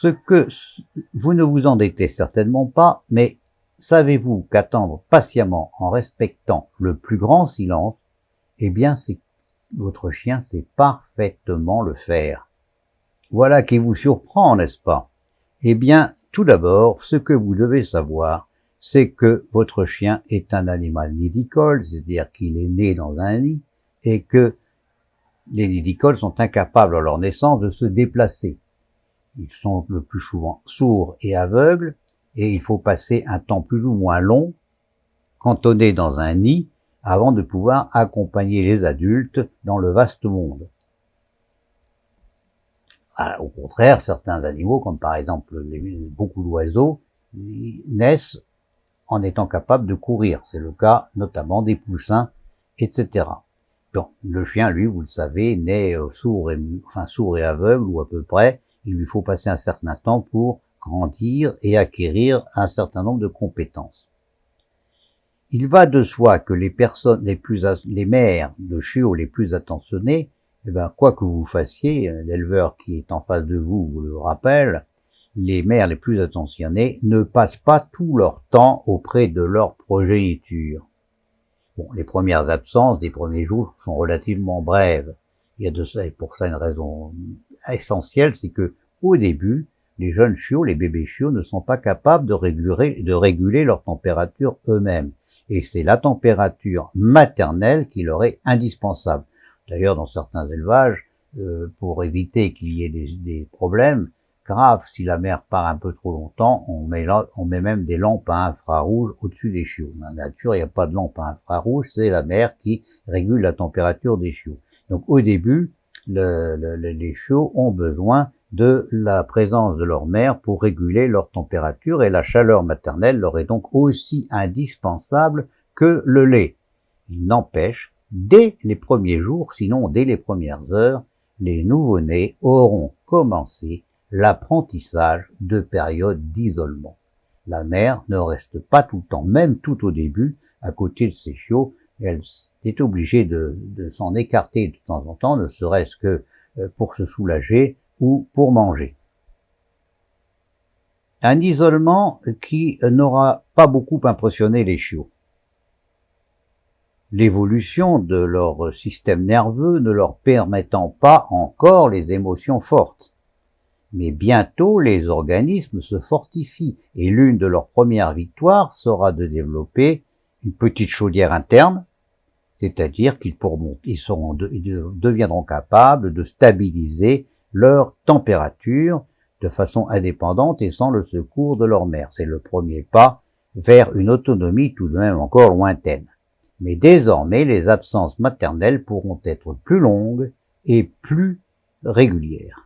Ce que vous ne vous endettez certainement pas, mais savez-vous qu'attendre patiemment en respectant le plus grand silence, eh bien, votre chien sait parfaitement le faire. Voilà qui vous surprend, n'est-ce pas? Eh bien, tout d'abord, ce que vous devez savoir, c'est que votre chien est un animal nidicole, c'est-à-dire qu'il est né dans un nid, et que les nidicoles sont incapables à leur naissance de se déplacer. Ils sont le plus souvent sourds et aveugles, et il faut passer un temps plus ou moins long, cantonné dans un nid, avant de pouvoir accompagner les adultes dans le vaste monde. Au contraire, certains animaux, comme par exemple beaucoup d'oiseaux, naissent en étant capables de courir. C'est le cas notamment des poussins, etc. Bon, le chien, lui, vous le savez, naît sourd et aveugle, ou à peu près. Il lui faut passer un certain temps pour grandir et acquérir un certain nombre de compétences. Il va de soi que les mères de chiots les plus attentionnées, quoi que vous fassiez, l'éleveur qui est en face de vous vous le rappelle, les mères les plus attentionnées ne passent pas tout leur temps auprès de leur progéniture. Bon, les premières absences des premiers jours sont relativement brèves. Il y a de ça, et pour ça une raison essentielle, c'est que au début, les jeunes chiots, les bébés chiots, ne sont pas capables de réguler leur température eux-mêmes. Et c'est la température maternelle qui leur est indispensable. D'ailleurs, dans certains élevages, pour éviter qu'il y ait des problèmes graves, si la mère part un peu trop longtemps, on met même des lampes à infrarouge au-dessus des chiots. Dans la nature, il n'y a pas de lampe à infrarouge, c'est la mère qui régule la température des chiots. Donc au début, les chiots ont besoin de la présence de leur mère pour réguler leur température, et la chaleur maternelle leur est donc aussi indispensable que le lait. Il n'empêche, dès les premiers jours, sinon dès les premières heures, les nouveau-nés auront commencé l'apprentissage de périodes d'isolement. La mère ne reste pas tout le temps, même tout au début, à côté de ses chiots. Elle est obligée de s'en écarter de temps en temps, ne serait-ce que pour se soulager ou pour manger. Un isolement qui n'aura pas beaucoup impressionné les chiots. L'évolution de leur système nerveux ne leur permettant pas encore les émotions fortes. Mais bientôt, les organismes se fortifient, et l'une de leurs premières victoires sera de développer une petite chaudière interne, c'est-à-dire qu'ils deviendront capables de stabiliser leur température de façon indépendante et sans le secours de leur mère. C'est le premier pas vers une autonomie tout de même encore lointaine. Mais désormais, les absences maternelles pourront être plus longues et plus régulières.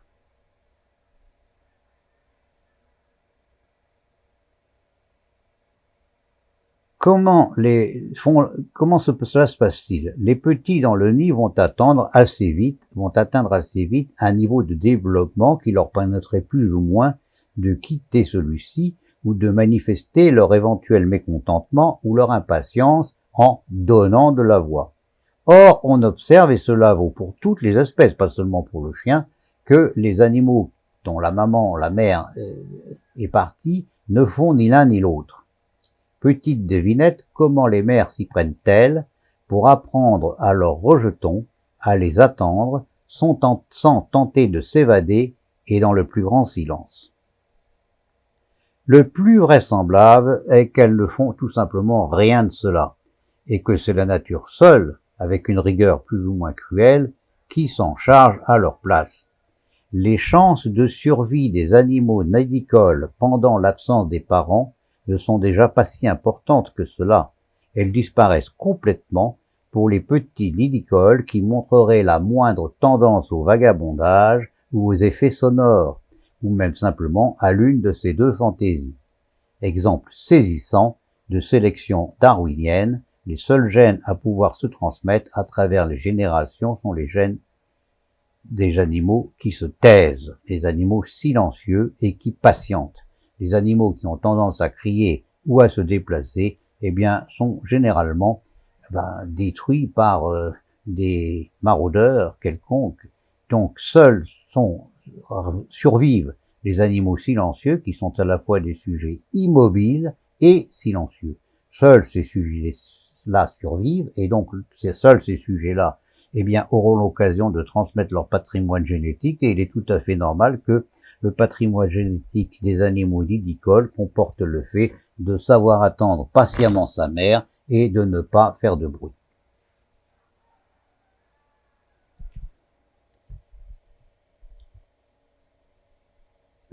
Comment cela se passe-t-il? Les petits dans le nid vont atteindre assez vite un niveau de développement qui leur permettrait plus ou moins de quitter celui-ci ou de manifester leur éventuel mécontentement ou leur impatience en donnant de la voix. Or, on observe, et cela vaut pour toutes les espèces, pas seulement pour le chien, que les animaux dont la mère est partie, ne font ni l'un ni l'autre. Petite devinette, comment les mères s'y prennent-elles pour apprendre à leurs rejetons à les attendre sans tenter de s'évader et dans le plus grand silence? Le plus vraisemblable est qu'elles ne font tout simplement rien de cela, et que c'est la nature seule, avec une rigueur plus ou moins cruelle, qui s'en charge à leur place. Les chances de survie des animaux nidicoles pendant l'absence des parents ne sont déjà pas si importantes que cela. Elles disparaissent complètement pour les petits nidicoles qui montreraient la moindre tendance au vagabondage ou aux effets sonores, ou même simplement à l'une de ces deux fantaisies. Exemple saisissant de sélection darwinienne, les seuls gènes à pouvoir se transmettre à travers les générations sont les gènes des animaux qui se taisent, les animaux silencieux et qui patientent. Les animaux qui ont tendance à crier ou à se déplacer, sont généralement détruits par des maraudeurs quelconques. Donc seuls survivent les animaux silencieux qui sont à la fois des sujets immobiles et silencieux. Seuls ces sujets-là survivent et donc seuls ces sujets-là auront l'occasion de transmettre leur patrimoine génétique et il est tout à fait normal que le patrimoine génétique des animaux nidicoles comporte le fait de savoir attendre patiemment sa mère et de ne pas faire de bruit.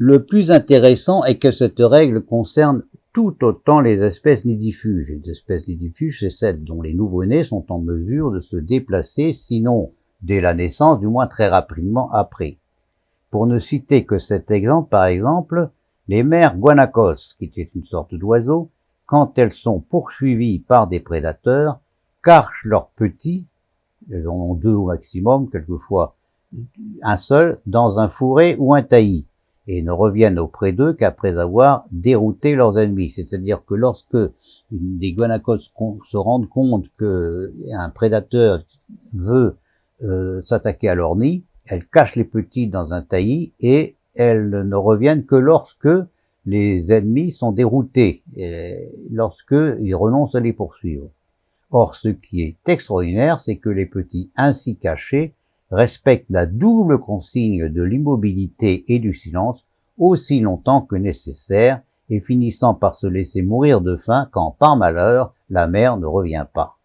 Le plus intéressant est que cette règle concerne tout autant les espèces nidifuges. Les espèces nidifuges, c'est celles dont les nouveau-nés sont en mesure de se déplacer, sinon dès la naissance, du moins très rapidement après. Pour ne citer que cet exemple, par exemple, les mères guanacos, qui étaient une sorte d'oiseau, quand elles sont poursuivies par des prédateurs, cachent leurs petits, elles en ont 2 au maximum, quelquefois un seul, dans un fourré ou un taillis, et ne reviennent auprès d'eux qu'après avoir dérouté leurs ennemis. C'est-à-dire que lorsque des guanacos se rendent compte qu'un prédateur veut s'attaquer à leur nid, elles cachent les petits dans un taillis et elles ne reviennent que lorsque les ennemis sont déroutés, et lorsqu'ils renoncent à les poursuivre. Or, ce qui est extraordinaire, c'est que les petits ainsi cachés respectent la double consigne de l'immobilité et du silence aussi longtemps que nécessaire et finissant par se laisser mourir de faim quand, par malheur, la mère ne revient pas.